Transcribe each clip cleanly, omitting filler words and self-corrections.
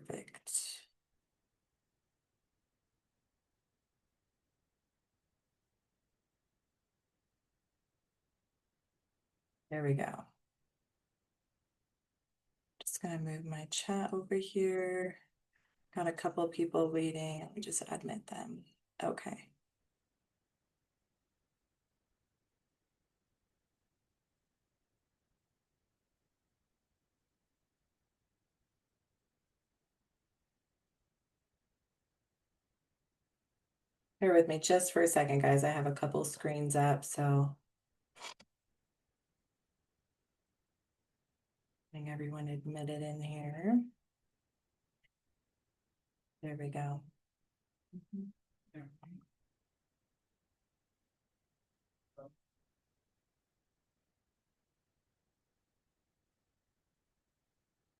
Perfect. There we go. Just gonna move my chat over here. Got a couple of people waiting. Let me just admit them. Okay. Bear with me just for a second, guys. I have a couple screens up, so getting everyone admitted in here. There we go. Mhm.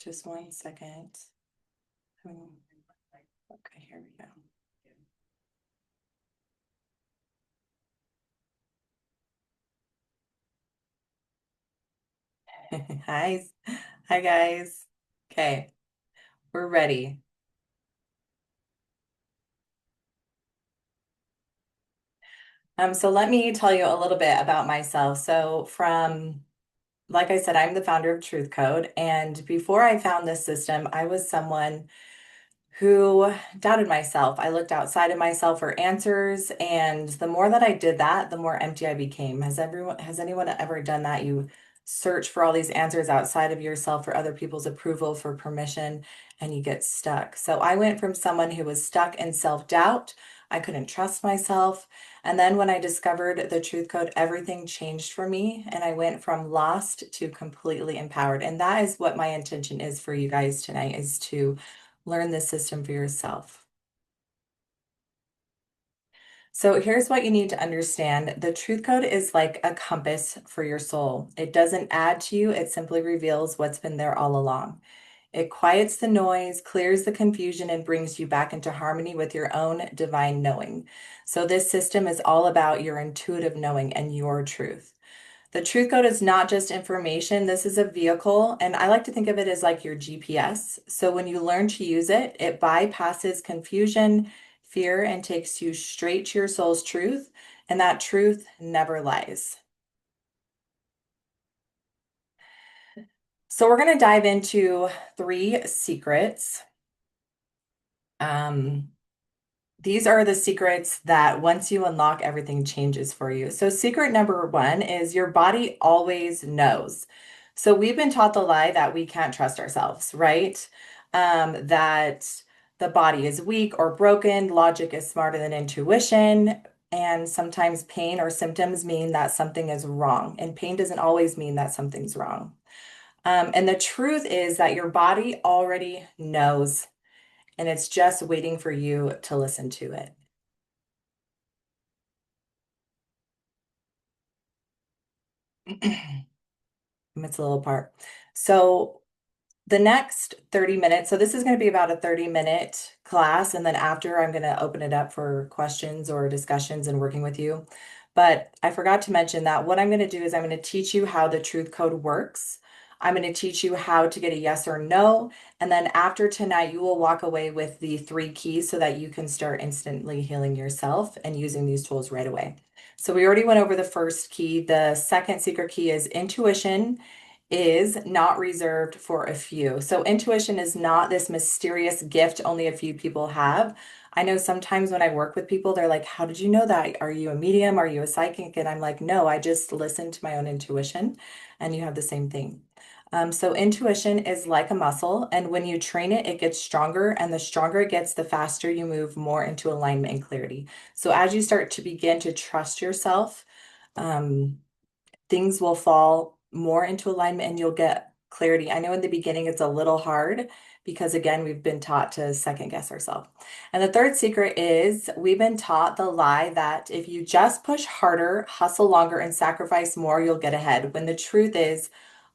Just 1 second. Okay, here we go. Hi. Hi, guys. Okay, we're ready. So let me tell you a little bit about myself. Like I said, I'm the founder of Truth Code. And before I found this system, I was someone who doubted myself. I looked outside of myself for answers, and the more that I did that, the more empty I became. Has anyone ever done that? You search for all these answers outside of yourself for other people's approval, for permission, and you get stuck. So I went from someone who was stuck in self-doubt. I couldn't trust myself. And then when I discovered the truth code, everything changed for me, and I went from lost to completely empowered. And that is what my intention is for you guys tonight, is to learn this system for yourself. So here's what you need to understand. The truth code is like a compass for your soul. It doesn't add to you, it simply reveals what's been there all along. It quiets the noise, clears the confusion, and brings you back into harmony with your own divine knowing. So this system is all about your intuitive knowing and your truth. The truth code is not just information. This is a vehicle, and I like to think of it as like your GPS. So when you learn to use it, it bypasses confusion, fear, and takes you straight to your soul's truth. And that truth never lies. So we're going to dive into 3 secrets. Um, These are the secrets that once you unlock, everything changes for you. So, secret number 1 is your body always knows. So, we've been taught the lie that we can't trust ourselves, right? That the body is weak or broken, logic is smarter than intuition. And sometimes pain or symptoms mean that something is wrong. And pain doesn't always mean that something's wrong. And the truth is that your body already knows, and it's just waiting for you to listen to it. It's a little part. So the next 30 minutes, so this is going to be about a 30-minute class, and then after I'm going to open it up for questions or discussions and working with you. But I forgot to mention that what I'm going to do is I'm going to teach you how the truth code works. I'm going to teach you how to get a yes or no. And then after tonight, you will walk away with the 3 keys so that you can start instantly healing yourself and using these tools right away. So we already went over the first key. The second secret key is intuition is not reserved for a few. So intuition is not this mysterious gift only a few people have. I know sometimes when I work with people, they're like, how did you know that? Are you a medium? Are you a psychic? And I'm like, no, I just listen to my own intuition, and you have the same thing. So intuition is like a muscle, and when you train it, it gets stronger, and the stronger it gets, the faster you move more into alignment and clarity. So as you start to begin to trust yourself, um, things will fall more into alignment and you'll get clarity. I know in the beginning it's a little hard because, again, we've been taught to second guess ourselves. And the third secret is we've been taught the lie that if you just push harder, hustle longer, and sacrifice more, you'll get ahead. When the truth is,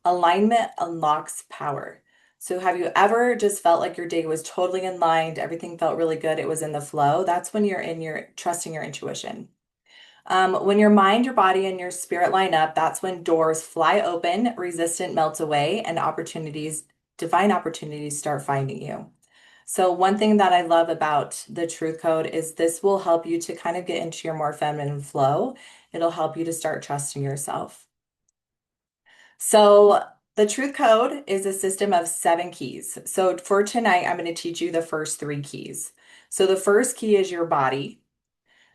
alignment unlocks power. So have you ever just felt like your day was totally in line, everything felt really good, it was in the flow? That's when you're in your trusting your intuition. When your mind, your body, and your spirit line up, that's when doors fly open, resistance melts away, and divine opportunities start finding you. So one thing that I love about the truth code is this will help you to kind of get into your more feminine flow. It'll help you to start trusting yourself. So the truth code is a system of 7 keys. So for tonight, I'm going to teach you the first 3 keys. So the first key is your body.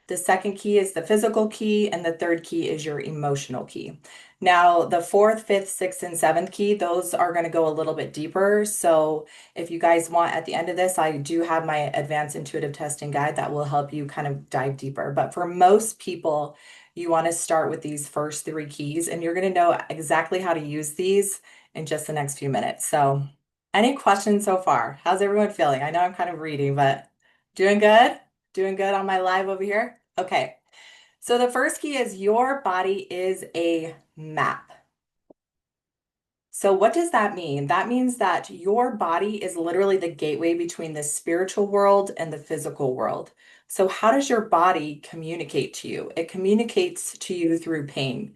The second key is the physical key, and the third key is your emotional key. Now, the fourth, fifth, sixth, and seventh key, those are going to go a little bit deeper. So, if you guys want at the end of this, I do have my advanced intuitive testing guide that will help you kind of dive deeper. But for most people, you want to start with these first 3 keys, and you're going to know exactly how to use these in just the next few minutes. So, any questions so far? How's everyone feeling? I know I'm kind of reading, but doing good? Doing good on my live over here? Okay. So the first key is your body is a map. So what does that mean? That means that your body is literally the gateway between the spiritual world and the physical world. So how does your body communicate to you? It communicates to you through pain.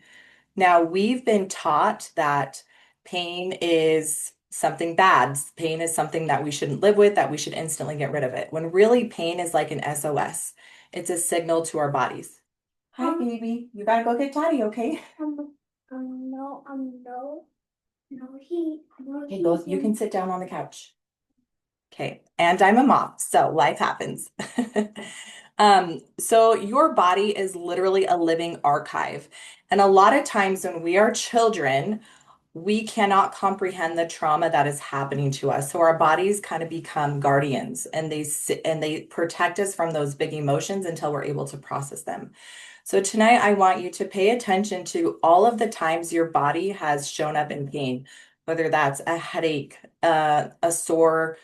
Now, we've been taught that pain is something bad. Pain is something that we shouldn't live with, that we should instantly get rid of it. When really pain is like an SOS. It's a signal to our bodies. Hi, baby. You gotta go get daddy, okay? Okay, go. You can sit down on the couch. Okay, and I'm a mom, so life happens. So your body is literally a living archive. And a lot of times when we are children, we cannot comprehend the trauma that is happening to us. So our bodies kind of become guardians and they sit and they protect us from those big emotions until we're able to process them. So tonight I want you to pay attention to all of the times your body has shown up in pain, whether that's a headache, a sore,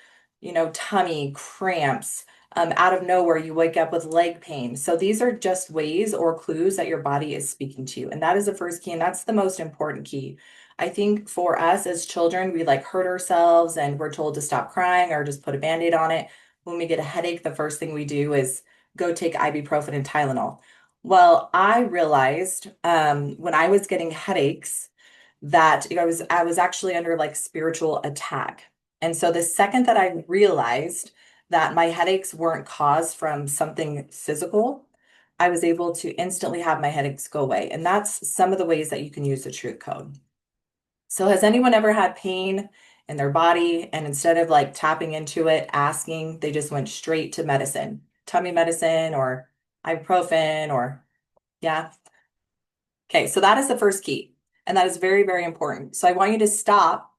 tummy, cramps. Out of nowhere, you wake up with leg pain. So these are just ways or clues that your body is speaking to you. And that is the first key, and that's the most important key. I think for us as children, we like hurt ourselves and we're told to stop crying or just put a band-aid on it. When we get a headache, the first thing we do is go take ibuprofen and Tylenol. Well, I realized when I was getting headaches that I was actually under like spiritual attack. And so the second that I realized that my headaches weren't caused from something physical, I was able to instantly have my headaches go away. And that's some of the ways that you can use the truth code. So has anyone ever had pain in their body and instead of like tapping into it, asking, they just went straight to medicine, tummy medicine or ibuprofen or yeah. Okay, so that is the first key. And that is very, very important. So I want you to stop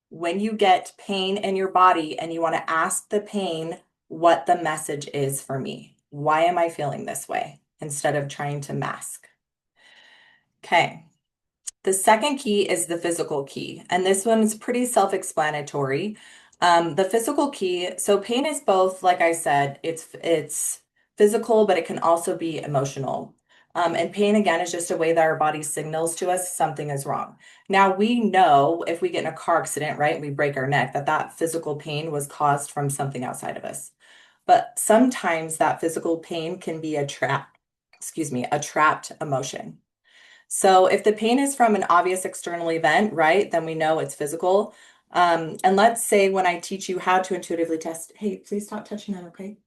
when you get pain in your body and you want to ask the pain what the message is for me. Why am I feeling this way? Instead of trying to mask. Okay. The second key is the physical key, and this one is pretty self-explanatory. The physical key, so pain is both, like I said, it's physical, but it can also be emotional. And pain, again, is just a way that our body signals to us something is wrong. Now, we know if we get in a car accident, right, we break our neck, that physical pain was caused from something outside of us. But sometimes that physical pain can be a trapped emotion. So if the pain is from an obvious external event, right, then we know it's physical. And let's say when I teach you how to intuitively test, hey, please stop touching that, okay?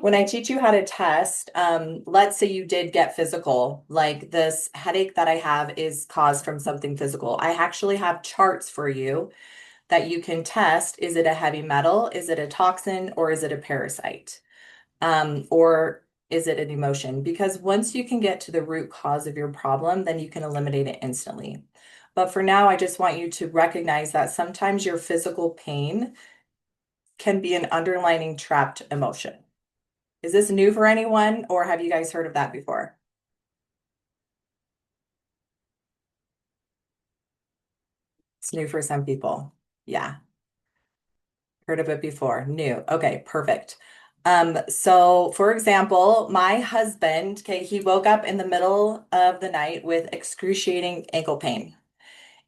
When I teach you how to test, let's say you did get physical, like this headache that I have is caused from something physical. I actually have charts for you that you can test. Is it a heavy metal? Is it a toxin? Or is it a parasite? Or is it an emotion? Because once you can get to the root cause of your problem, then you can eliminate it instantly. But for now, I just want you to recognize that sometimes your physical pain can be an underlying trapped emotion. Is this new for anyone, or have you guys heard of that before? It's new for some people. Yeah, heard of it before. New. Okay, perfect. So for example, my husband, okay, he woke up in the middle of the night with excruciating ankle pain.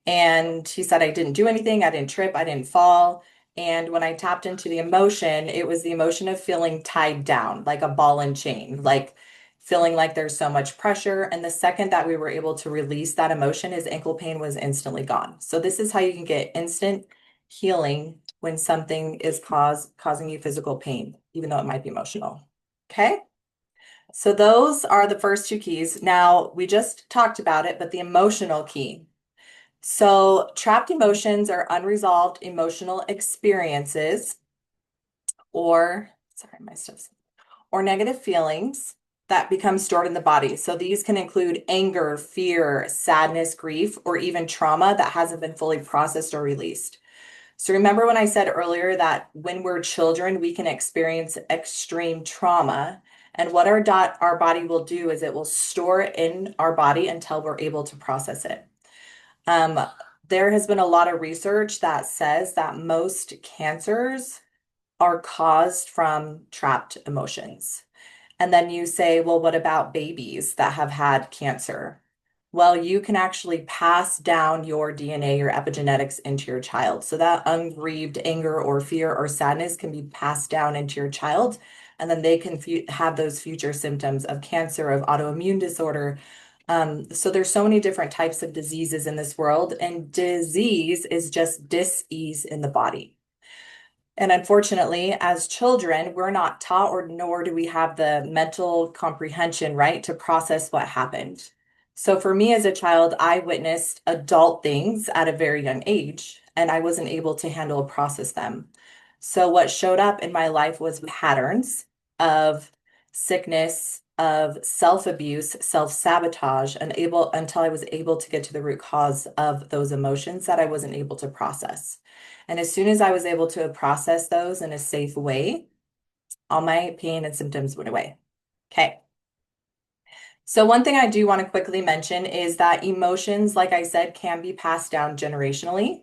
And he said, I didn't do anything. I didn't trip. I didn't fall. And when I tapped into the emotion, it was the emotion of feeling tied down, like a ball and chain, like feeling like there's so much pressure. And the second that we were able to release that emotion, his ankle pain was instantly gone. So this is how you can get instant healing when something is causing you physical pain, even though it might be emotional. Okay? So those are the first two keys. Now, we just talked about it, but the emotional key. So trapped emotions are unresolved emotional experiences or, sorry, my stuff's, or negative feelings that become stored in the body. So these can include anger, fear, sadness, grief, or even trauma that hasn't been fully processed or released. So remember when I said earlier that when we're children, we can experience extreme trauma. And what our body will do is it will store it in our body until we're able to process it. Um, there has been a lot of research that says that most cancers are caused from trapped emotions. And then you say, well, what about babies that have had cancer? Well, you can actually pass down your DNA, your epigenetics into your child. So that ungrieved anger or fear or sadness can be passed down into your child. And then they can have those future symptoms of cancer, of autoimmune disorder. So there's so many different types of diseases in this world, and disease is just dis-ease in the body. And unfortunately, as children, we're not taught or nor do we have the mental comprehension, right, to process what happened. So for me as a child, I witnessed adult things at a very young age, and I wasn't able to handle or process them. So what showed up in my life was patterns of sickness, of self-abuse, self-sabotage, and able until I was able to get to the root cause of those emotions that I wasn't able to process. And as soon as I was able to process those in a safe way, all my pain and symptoms went away. Okay. So one thing I do want to quickly mention is that emotions, like I said, can be passed down generationally.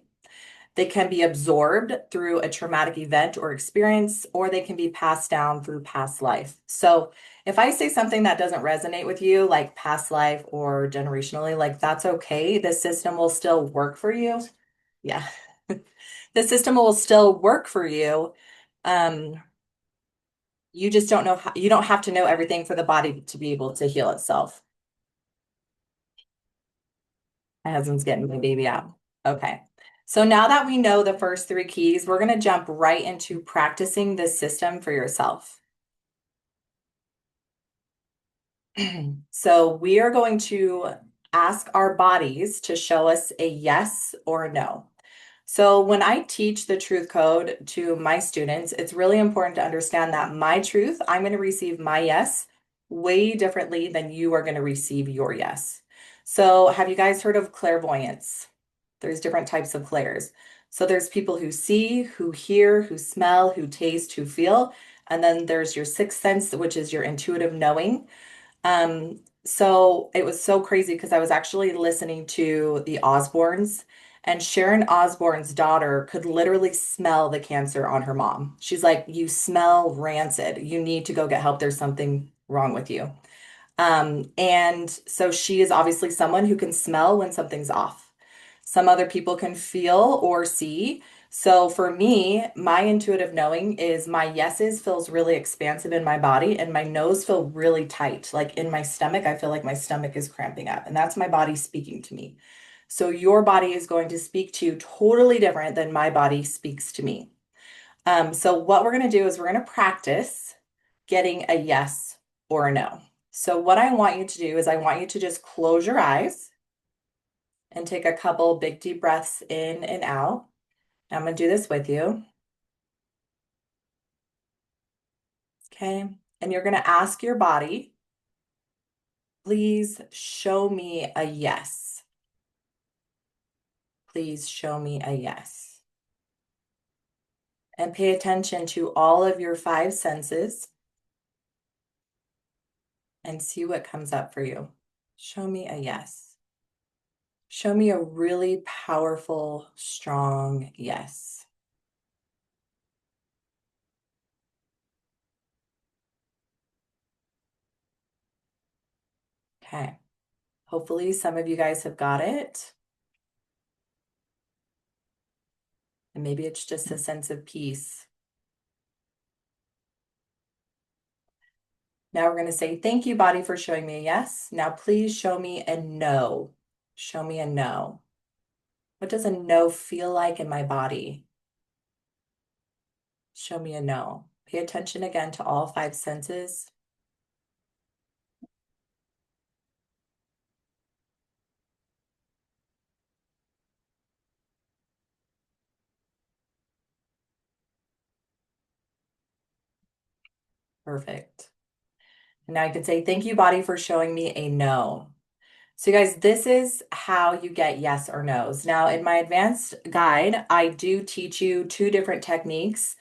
They can be absorbed through a traumatic event or experience, or they can be passed down through past life. So if I say something that doesn't resonate with you, like past life or generationally, like that's okay. The system will still work for you. Yeah. The system will still work for you. Um, you just don't know how, you don't have to know everything for the body to be able to heal itself. My husband's getting my baby out. Okay. So now that we know the first three keys, we're going to jump right into practicing this system for yourself. So we are going to ask our bodies to show us a yes or a no. So when I teach the truth code to my students, it's really important to understand that my truth, I'm going to receive my yes way differently than you are going to receive your yes. So have you guys heard of clairvoyance? There's different types of clairs. So there's people who see, who hear, who smell, who taste, who feel. And then there's your sixth sense, which is your intuitive knowing. So it was so crazy because I was actually listening to the Osbournes, and Sharon Osbourne's daughter could literally smell the cancer on her mom. She's like, "You smell rancid. You need to go get help. There's something wrong with you." And so she is obviously someone who can smell when something's off. Some other people can feel or see. So for me, my intuitive knowing is my yeses feels really expansive in my body and my nose feel really tight. Like in my stomach, I feel like my stomach is cramping up and that's my body speaking to me. So your body is going to speak to you totally different than my body speaks to me. So what we're going to do is we're going to practice getting a yes or a no. So what I want you to do is I want you to just close your eyes and take a couple big deep breaths in and out. I'm going to do this with you. Okay. And you're going to ask your body, please show me a yes. Please show me a yes. And pay attention to all of your five senses and see what comes up for you. Show me a yes. Show me a really powerful, strong yes. Okay. Hopefully some of you guys have got it. And maybe it's just a sense of peace. Now we're going to say, thank you, body, for showing me a yes. Now please show me a no. Show me a no. What does a no feel like in my body? Show me a no. Pay attention again to all five senses. Perfect. Now I can say, thank you, body, for showing me a no. So, you guys, this is how you get yes or no's. Now, in my advanced guide, I do teach you two different techniques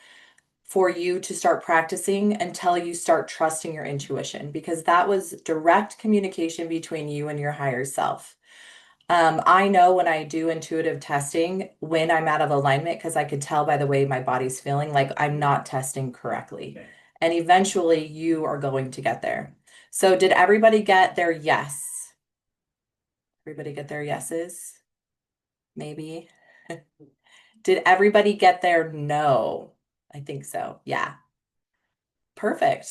for you to start practicing until you start trusting your intuition, because that was direct communication between you and your higher self. I know when I do intuitive testing when I'm out of alignment because I could tell by the way my body's feeling like I'm not testing correctly. Okay. And eventually you are going to get there. So, did everybody get their yes? Everybody get their yeses? Maybe. Did everybody get their no? I think so. Yeah. Perfect.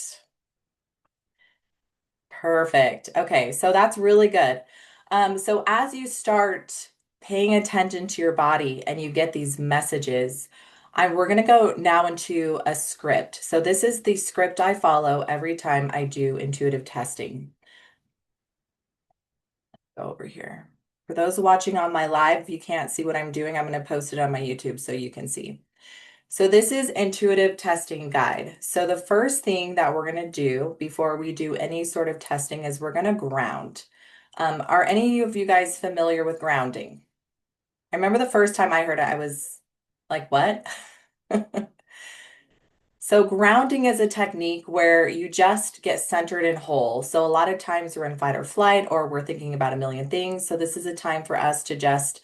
Perfect. Okay, so that's really good. So as you start paying attention to your body and you get these messages, we're going to go now into a script. So this is the script I follow every time I do intuitive testing. Go over here. For those watching on my live, if you can't see what I'm doing, I'm going to post it on my YouTube so you can see. So this is intuitive testing guide. So the first thing that we're going to do before we do any sort of testing is we're going to ground. Are any of you guys familiar with grounding? I remember the first time I heard it, I was like, what? So grounding is a technique where you just get centered and whole. So a lot of times we're in fight or flight or we're thinking about a million things. So this is a time for us to just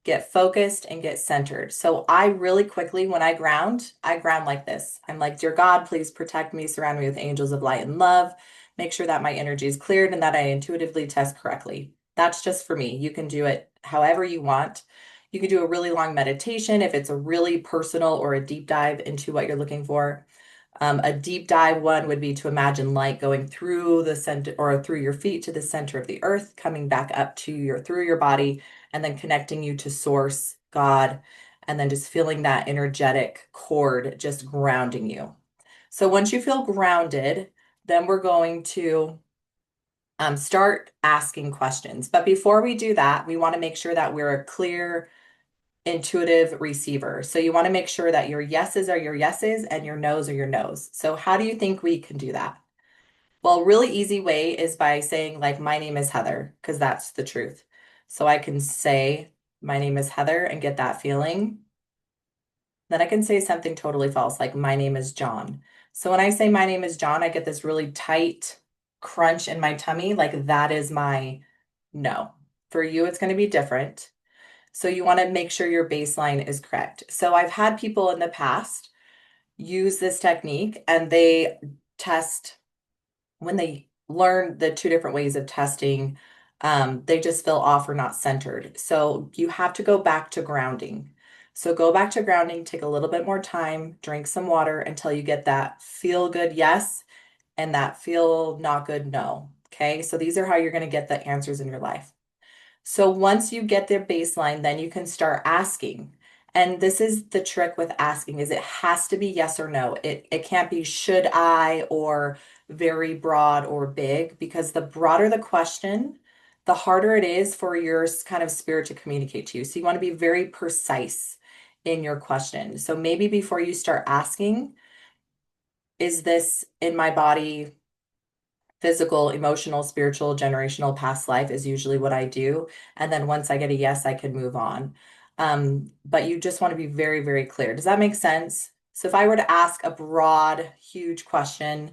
get focused and get centered. So I really quickly, when I ground like this. I'm like, dear God, please protect me, surround me with angels of light and love. Make sure that my energy is cleared and that I intuitively test correctly. That's just for me. You can do it however you want. You can do a really long meditation if it's a really personal or a deep dive into what you're looking for. A deep dive one would be to imagine light going through the center or through your feet to the center of the earth, coming back up to your through your body, and then connecting you to source, God, and then just feeling that energetic cord just grounding you. So once you feel grounded, then we're going to start asking questions. But before we do that, we want to make sure that we're a clear, intuitive receiver. So you want to make sure that your yeses are your yeses and your nos are your nos. So how do you think we can do that? Well, a really easy way is by saying like, my name is Heather, because that's the truth. So I can say, my name is Heather and get that feeling. Then I can say something totally false, like my name is John. So when I say my name is John, I get this really tight crunch in my tummy, like that is my no. For you, it's going to be different. So you want to make sure your baseline is correct. So I've had people in the past use this technique and they test when they learn the two different ways of testing, they just feel off or not centered. So you have to go back to grounding. So go back to grounding, take a little bit more time, drink some water until you get that feel good yes and that feel not good no. Okay, so these are how you're going to get the answers in your life. So once you get their baseline, then you can start asking. And this is the trick with asking is it has to be yes or no. It can't be should I or very broad or big because the broader the question, the harder it is for your kind of spirit to communicate to you. So you want to be very precise in your question. So maybe before you start asking, is this in my body physical, emotional, spiritual, generational, past life is usually what I do. And then once I get a yes, I can move on. But you just want to be very, very clear. Does that make sense? So if I were to ask a broad, huge question,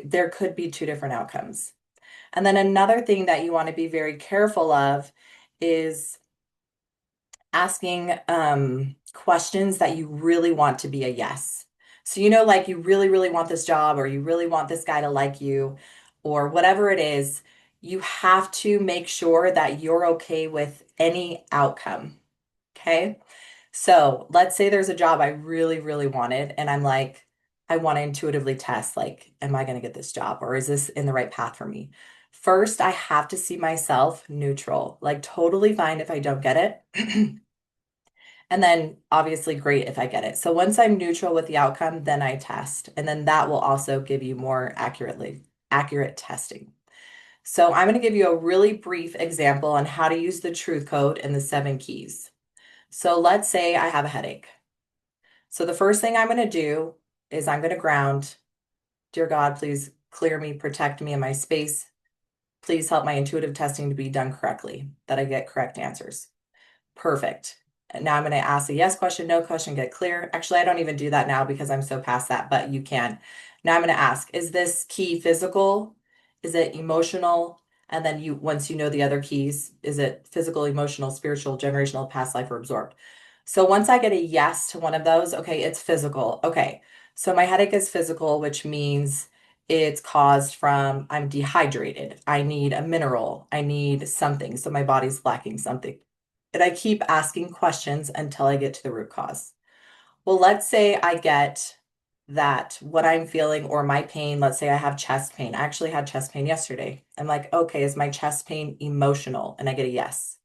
there could be two different outcomes. And then another thing that you want to be very careful of is asking questions that you really want to be a yes. So, like you really, really want this job, or you really want this guy to like you, or whatever it is, you have to make sure that you're okay with any outcome. Okay. So, let's say there's a job I really, really wanted, and I'm like, I want to intuitively test, like, am I going to get this job, or is this in the right path for me? First, I have to see myself neutral, like totally fine if I don't get it. And then obviously great if I get it. So once I'm neutral with the outcome, then I test. And then that will also give you more accurate testing. So I'm going to give you a really brief example on how to use the truth code and the 7 keys. So let's say I have a headache. So the first thing I'm going to do is I'm going to ground. Dear God, please clear me, protect me in my space. Please help my intuitive testing to be done correctly, that I get correct answers. Perfect. And now I'm going to ask a yes question, no question, get clear. Actually, I don't even do that now because I'm so past that, but you can. Now I'm going to ask, is this key physical? Is it emotional? And then once you know the other keys, is it physical, emotional, spiritual, generational, past life, or absorbed? So once I get a yes to one of those, okay, it's physical. Okay. So my headache is physical, which means it's caused from I'm dehydrated. I need a mineral. I need something. So my body's lacking something. And I keep asking questions until I get to the root cause. Well, let's say I get that what I'm feeling or my pain, let's say I have chest pain. I actually had chest pain yesterday. I'm like, okay, is my chest pain emotional? And I get a yes.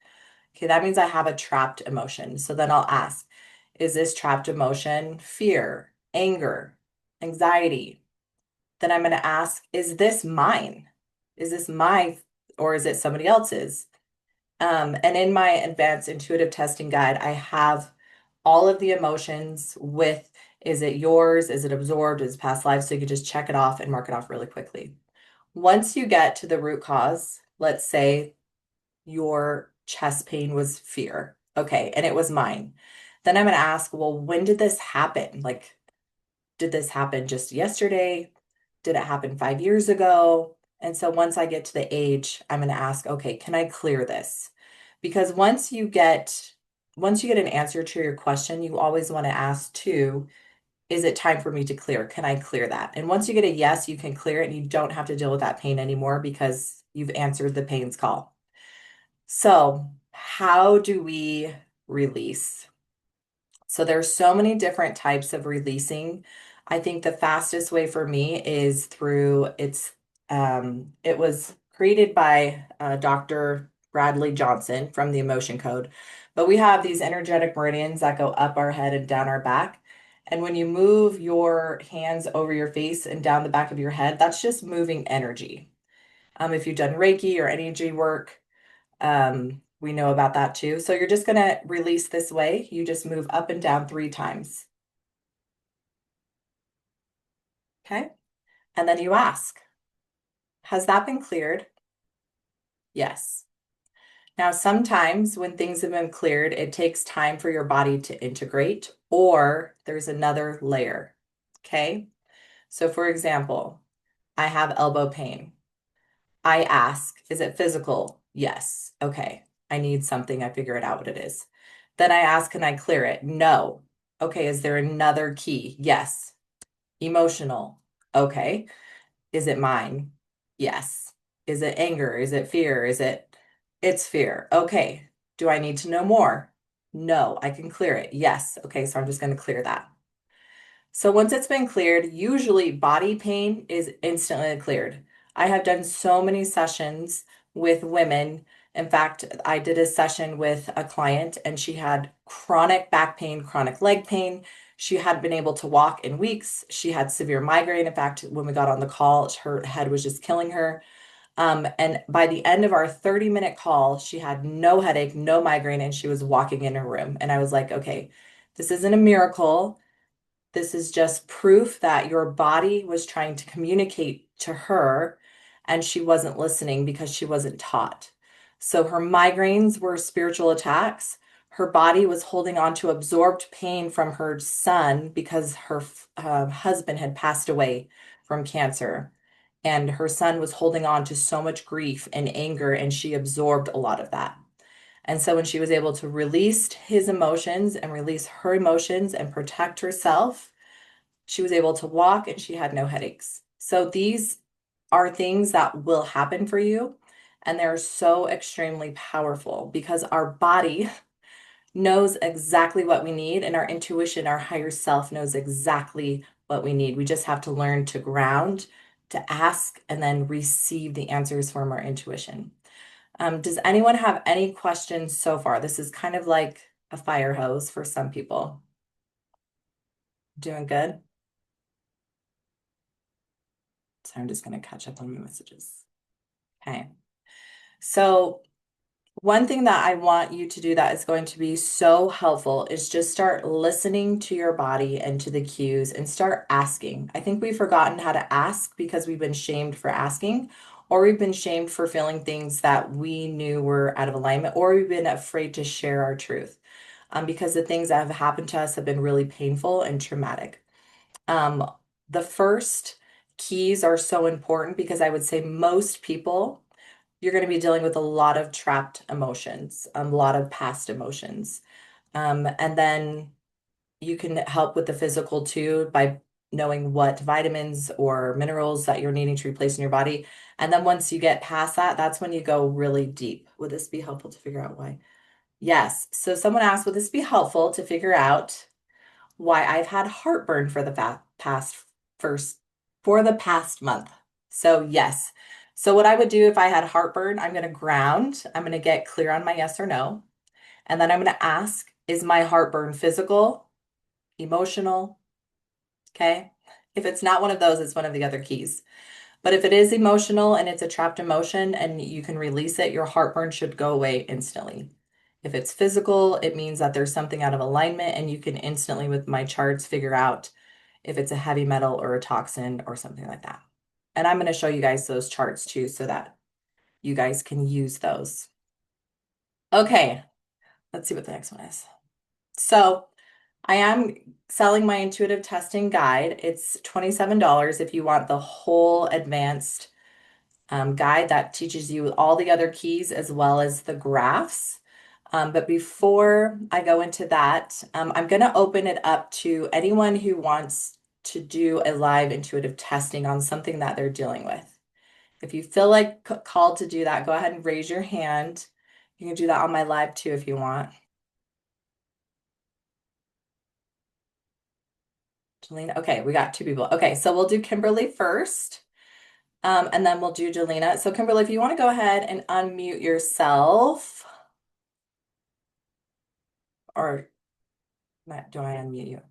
Okay, that means I have a trapped emotion. So then I'll ask, is this trapped emotion fear, anger, anxiety? Then I'm going to ask, is this mine? Is this my, or is it somebody else's? And in my advanced intuitive testing guide, I have all of the emotions with, is it yours? Is it absorbed? Is it past life? So you can just check it off and mark it off really quickly. Once you get to the root cause, let's say your chest pain was fear. Okay, and it was mine. Then I'm going to ask, well, when did this happen? Like, did this happen just yesterday? Did it happen 5 years ago? And so once I get to the age, I'm going to ask, okay, can I clear this? Because once you get an answer to your question, you always want to ask too, is it time for me to clear? Can I clear that? And once you get a yes, you can clear it and you don't have to deal with that pain anymore because you've answered the pain's call. So, how do we release? So there's so many different types of releasing. I think the fastest way for me is through it was created by Dr. Bradley Johnson from the Emotion Code. But we have these energetic meridians that go up our head and down our back. And when you move your hands over your face and down the back of your head, that's just moving energy. If you've done Reiki or energy work, we know about that too. So you're just going to release this way. You just move up and down 3 times. Okay. And then you ask, has that been cleared? Yes. Now, sometimes when things have been cleared, it takes time for your body to integrate, or there's another layer. Okay. So, for example, I have elbow pain. I ask, is it physical? Yes. Okay. I need something. I figure it out what it is. Then I ask, can I clear it? No. Okay. Is there another key? Yes. Emotional. Okay. Is it mine? Yes. Is it anger? Is it fear? It's fear. Okay. Do I need to know more? No, I can clear it. Yes. Okay. So I'm just going to clear that. So once it's been cleared, usually body pain is instantly cleared. I have done so many sessions with women. In fact, I did a session with a client and she had chronic back pain, chronic leg pain. She hadn't been able to walk in weeks. She had severe migraine. In fact, when we got on the call, her head was just killing her. And by the end of our 30-minute call, she had no headache, no migraine, and she was walking in her room. And I was like, okay, this isn't a miracle. This is just proof that your body was trying to communicate to her and she wasn't listening because she wasn't taught. So her migraines were spiritual attacks. Her body was holding on to absorbed pain from her son because her husband had passed away from cancer. And her son was holding on to so much grief and anger, and she absorbed a lot of that. And so when she was able to release his emotions and release her emotions and protect herself, she was able to walk and she had no headaches. So these are things that will happen for you. And they're so extremely powerful because our body knows exactly what we need, and our intuition, our higher self knows exactly what we need. We just have to learn to ground, to ask, and then receive the answers from our intuition. Does anyone have any questions so far? This is kind of like a fire hose for some people. Doing good? So I'm just going to catch up on my messages. Okay. So one thing that I want you to do that is going to be so helpful is just start listening to your body and to the cues and start asking. I think we've forgotten how to ask because we've been shamed for asking, or we've been shamed for feeling things that we knew were out of alignment, or we've been afraid to share our truth because the things that have happened to us have been really painful and traumatic. Um, the first keys are so important because I would say most people you're going to be dealing with a lot of trapped emotions, a lot of past emotions. And then you can help with the physical too by knowing what vitamins or minerals that you're needing to replace in your body. And then once you get past that, that's when you go really deep. Would this be helpful to figure out why? Yes. So someone asked, would this be helpful to figure out why I've had heartburn for the first for the past month. So yes. So what I would do if I had heartburn, I'm going to ground. I'm going to get clear on my yes or no. And then I'm going to ask, is my heartburn physical, emotional? Okay. If it's not one of those, it's one of the other keys. But if it is emotional and it's a trapped emotion and you can release it, your heartburn should go away instantly. If it's physical, it means that there's something out of alignment, and you can instantly, with my charts, figure out if it's a heavy metal or a toxin or something like that. And I'm going to show you guys those charts too so that you guys can use those. Okay, let's see what the next one is. So I am selling my intuitive testing guide. It's $27 if you want the whole advanced guide that teaches you all the other keys as well as the graphs. But before I go into that, I'm going to open it up to anyone who wants to do a live intuitive testing on something that they're dealing with. If you feel like called to do that, go ahead and raise your hand. You can do that on my live too if you want. Jelena, okay, we got two people. Okay, so we'll do Kimberly first, and then we'll do Jelena. So Kimberly, if you want to go ahead and unmute yourself, or do I unmute you?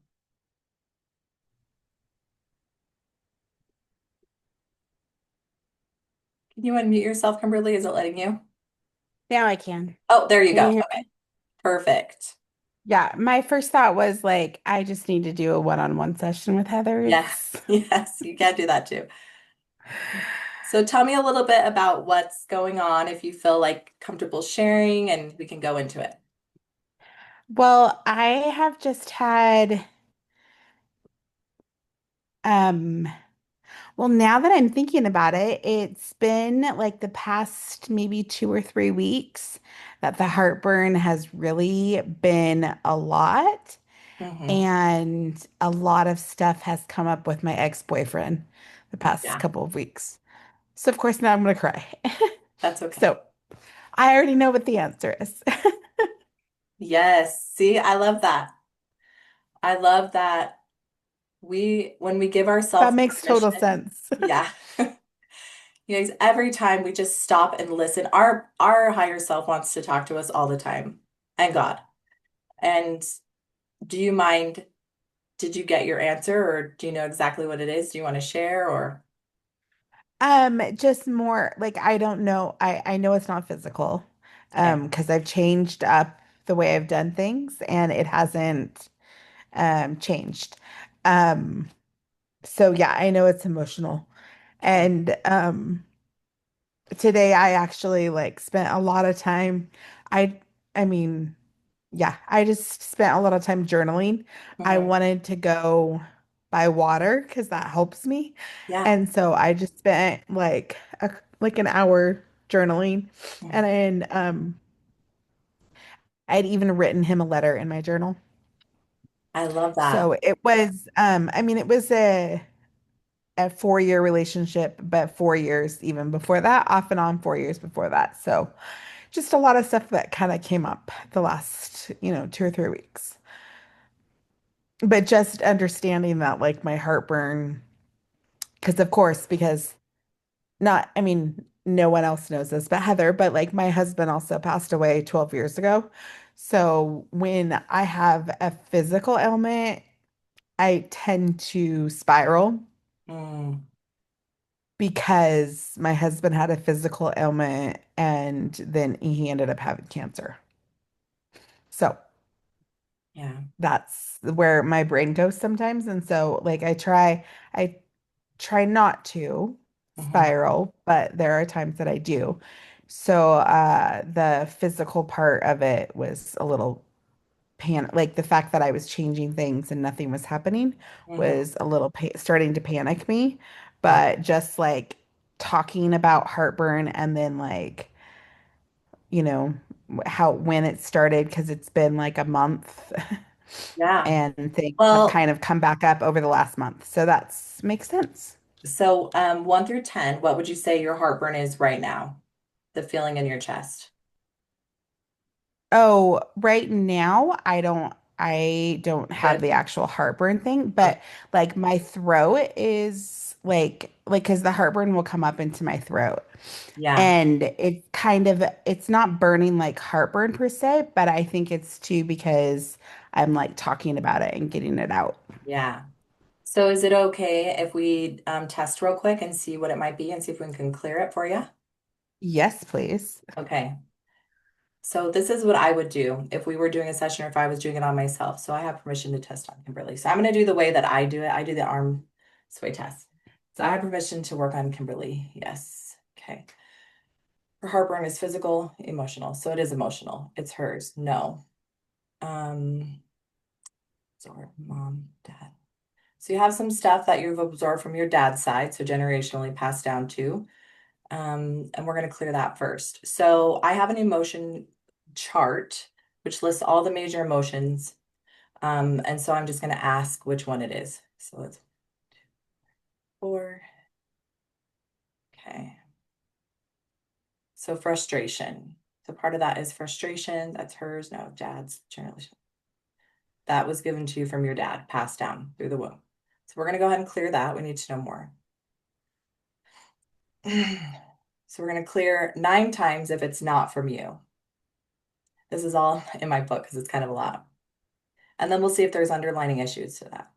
Can you unmute yourself, Kimberly? Is it letting you? Now I can. Oh, there you Can you go. hear Okay, me? perfect. Yeah, my first thought was like, I just need to do a one-on-one session with Heather. Yeah, It's yes, you can do that too. So tell me a little bit about what's going on if you feel like comfortable sharing, and we can go into it. well, I have just had um well, now that I'm thinking about it, it's been like the past maybe 2 or 3 weeks that the heartburn has really been a lot. Hmm. And a lot of stuff has come up with my ex-boyfriend the past Yeah, couple of weeks. So, of course, now I'm going to cry. that's okay. So, I already know what the answer is. Yes, see, I love that. I love that when we give That ourselves makes total permission, sense. yeah. You guys, every time we just stop and listen, our higher self wants to talk to us all the time, and God. And do you mind? Did you get your answer, or do you know exactly what it is? Do you want to share, or Just more like I don't know. I know it's not physical, okay, because I've changed up the way I've done things and it hasn't changed. Um, so yeah, I know it's emotional. okay, And today I actually like spent a lot of time. I I mean, yeah, I just spent a lot of time journaling. I hmm, wanted to go by water because that helps me. yeah, And so I just spent like an hour journaling. mhm. And then I'd even written him a letter in my journal. I love that. So it was I mean it was a 4 year relationship, but 4 years even before that, off and on 4 years before that. So just a lot of stuff that kind of came up the last, 2 or 3 weeks. But just understanding that like my heartburn, because of course, because not, I mean, no one else knows this but Heather, but like my husband also passed away 12 years ago. So when I have a physical ailment, I tend to spiral Mm, because my husband had a physical ailment and then he ended up having cancer. So yeah. that's where my brain goes sometimes. And so like I try not to Hmm. spiral, but there are times that I do. So the physical part of it was a little like the fact that I was changing things and nothing was happening Hmm. was a little pa starting to panic me. Yeah. But just like talking about heartburn and then like, you know, how when it started, because it's been like a month Yeah. and things have Well, kind of come back up over the last month. So that's makes sense. so 1 through 10, what would you say your heartburn is right now? The feeling in your chest. Oh, right now I don't have Good. the actual heartburn thing, Okay. but like my throat is like because the heartburn will come up into my throat. Yeah. And it's not burning like heartburn per se, but I think it's too because I'm like talking about it and getting it out. Yeah. So is it okay if we test real quick and see what it might be and see if we can clear it for you? Yes, please. Okay. So this is what I would do if we were doing a session or if I was doing it on myself. So I have permission to test on Kimberly. So I'm going to do the way that I do it. I do the arm sway test. So I have permission to work on Kimberly. Yes. Okay. Her heartburn is physical, emotional. So it is emotional. It's hers. No. Um, so her mom, dad. So you have some stuff that you've absorbed from your dad's side, so generationally passed down too. And we're going to clear that first. So I have an emotion chart which lists all the major emotions. And so I'm just going to ask which one it is. So it's 4. Okay. So frustration. So part of that is frustration. That's hers. No, dad's generation. That was given to you from your dad, passed down through the womb. So we're going to go ahead and clear that. We need to know more. So we're going to clear 9 times if it's not from you. This is all in my book because it's kind of a lot. And then we'll see if there's underlining issues to that.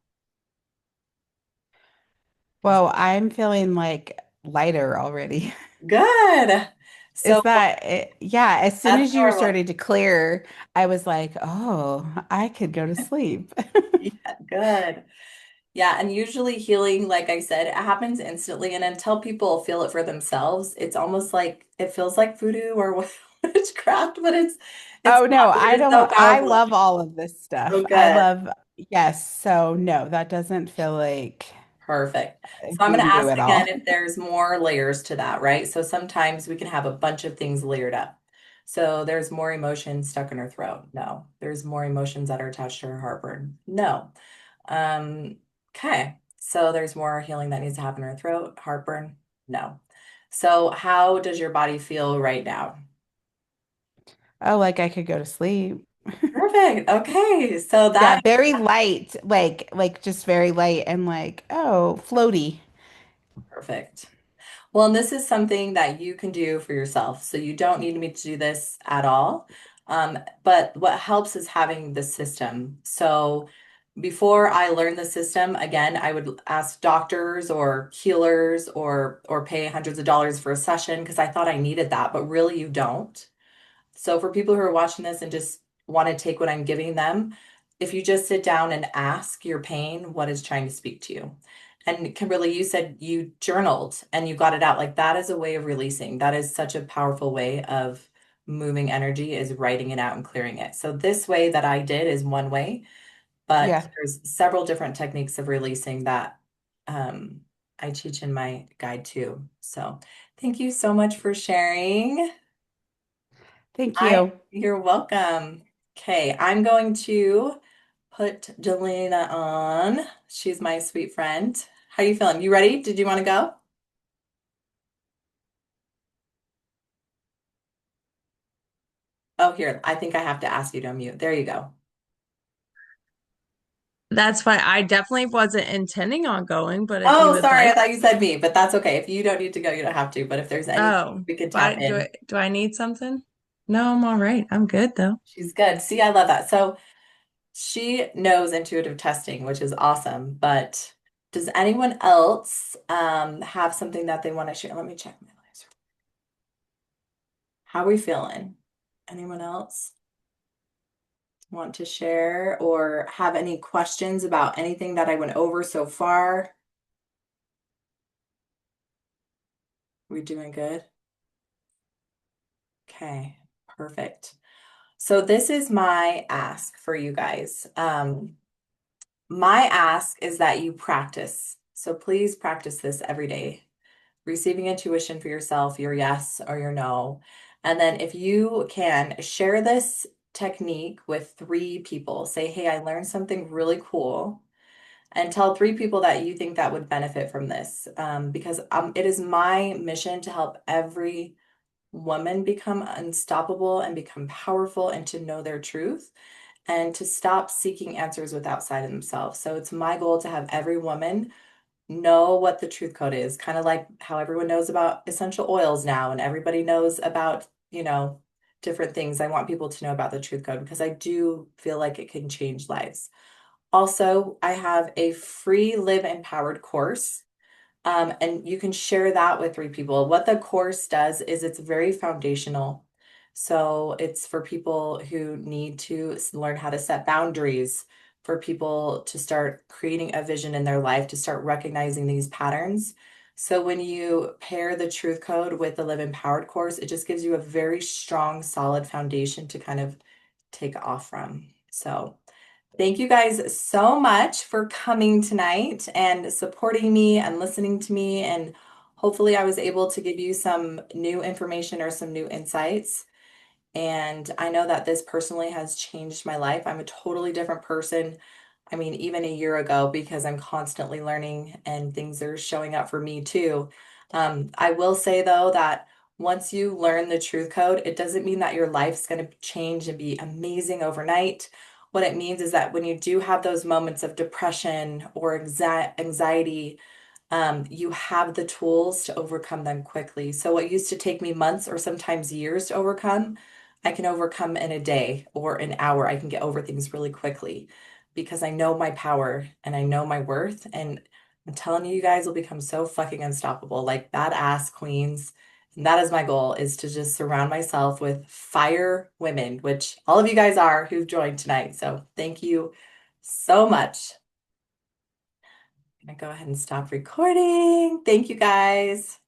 Well, I'm feeling like lighter already. Good. So Is that it? Yeah, as soon that's as you normal. started to clear, I was like, oh, I could go to sleep. Yeah, good. Yeah, and usually healing, like I said, it happens instantly. And until people feel it for themselves, it's almost like it feels like voodoo or witchcraft, but it's Oh not. no, But it is so I powerful. love all of this So stuff. I good. love, yes. So no, that doesn't feel like Perfect. So I'm going to voodoo ask at again all. if there's more layers to that, right? So sometimes we can have a bunch of things layered up. So there's more emotions stuck in her throat. No. There's more emotions that are attached to her heartburn. No. Um, okay. So there's more healing that needs to happen in her throat. Heartburn. No. So how does your body feel right now? Oh, like I could go to sleep. Perfect. Okay. So Yeah, that very light, like just very light and like, oh, floaty. perfect. Well, and this is something that you can do for yourself. So you don't need me to do this at all. But what helps is having the system. So before I learned the system, again, I would ask doctors or healers or pay hundreds of dollars for a session because I thought I needed that, but really you don't. So for people who are watching this and just want to take what I'm giving them, if you just sit down and ask your pain, what is trying to speak to you? And Kimberly, you said you journaled and you got it out. Like that is a way of releasing. That is such a powerful way of moving energy is writing it out and clearing it. So this way that I did is one way, but Yeah. there's several different techniques of releasing that I teach in my guide too. So thank you so much for sharing. Thank you. You're welcome. Okay, I'm going to put Jelena on. She's my sweet friend. How you feeling? You ready? Did you want to go? Oh, here. I think I have to ask you to unmute. There you go. That's fine. I definitely wasn't intending on going, but if you Oh, would sorry. I like, thought you said me, but that's okay. If you don't need to go, you don't have to. But if there's anything, oh, we could tap why do in. I need something? No, I'm all right. I'm good though. She's good. See, I love that. So she knows intuitive testing, which is awesome. But does anyone else have something that they want to share? Let me check my list. How are we feeling? Anyone else want to share or have any questions about anything that I went over so far? We doing good? Okay, perfect. So this is my ask for you guys. My ask is that you practice. So please practice this every day. Receiving intuition for yourself, your yes or your no. And then if you can share this technique with 3 people, say, hey, I learned something really cool, and tell 3 people that you think that would benefit from this. Because it is my mission to help every woman become unstoppable and become powerful and to know their truth and to stop seeking answers with outside of themselves. So it's my goal to have every woman know what the truth code is, kind of like how everyone knows about essential oils now and everybody knows about, different things. I want people to know about the truth code because I do feel like it can change lives. Also, I have a free Live Empowered course, and you can share that with 3 people. What the course does is it's very foundational. So it's for people who need to learn how to set boundaries, for people to start creating a vision in their life, to start recognizing these patterns. So when you pair the truth code with the Live Empowered course, it just gives you a very strong, solid foundation to kind of take off from. So thank you guys so much for coming tonight and supporting me and listening to me. And hopefully, I was able to give you some new information or some new insights. And I know that this personally has changed my life. I'm a totally different person. I mean, even a year ago, because I'm constantly learning and things are showing up for me too. I will say though that once you learn the truth code, it doesn't mean that your life's going to change and be amazing overnight. What it means is that when you do have those moments of depression or anxiety, you have the tools to overcome them quickly. So what used to take me months or sometimes years to overcome, I can overcome in a day or an hour. I can get over things really quickly because I know my power and I know my worth. And I'm telling you, you guys will become so fucking unstoppable, like badass queens. And that is my goal, is to just surround myself with fire women, which all of you guys are who've joined tonight. So thank you so much. I'm gonna go ahead and stop recording. Thank you guys.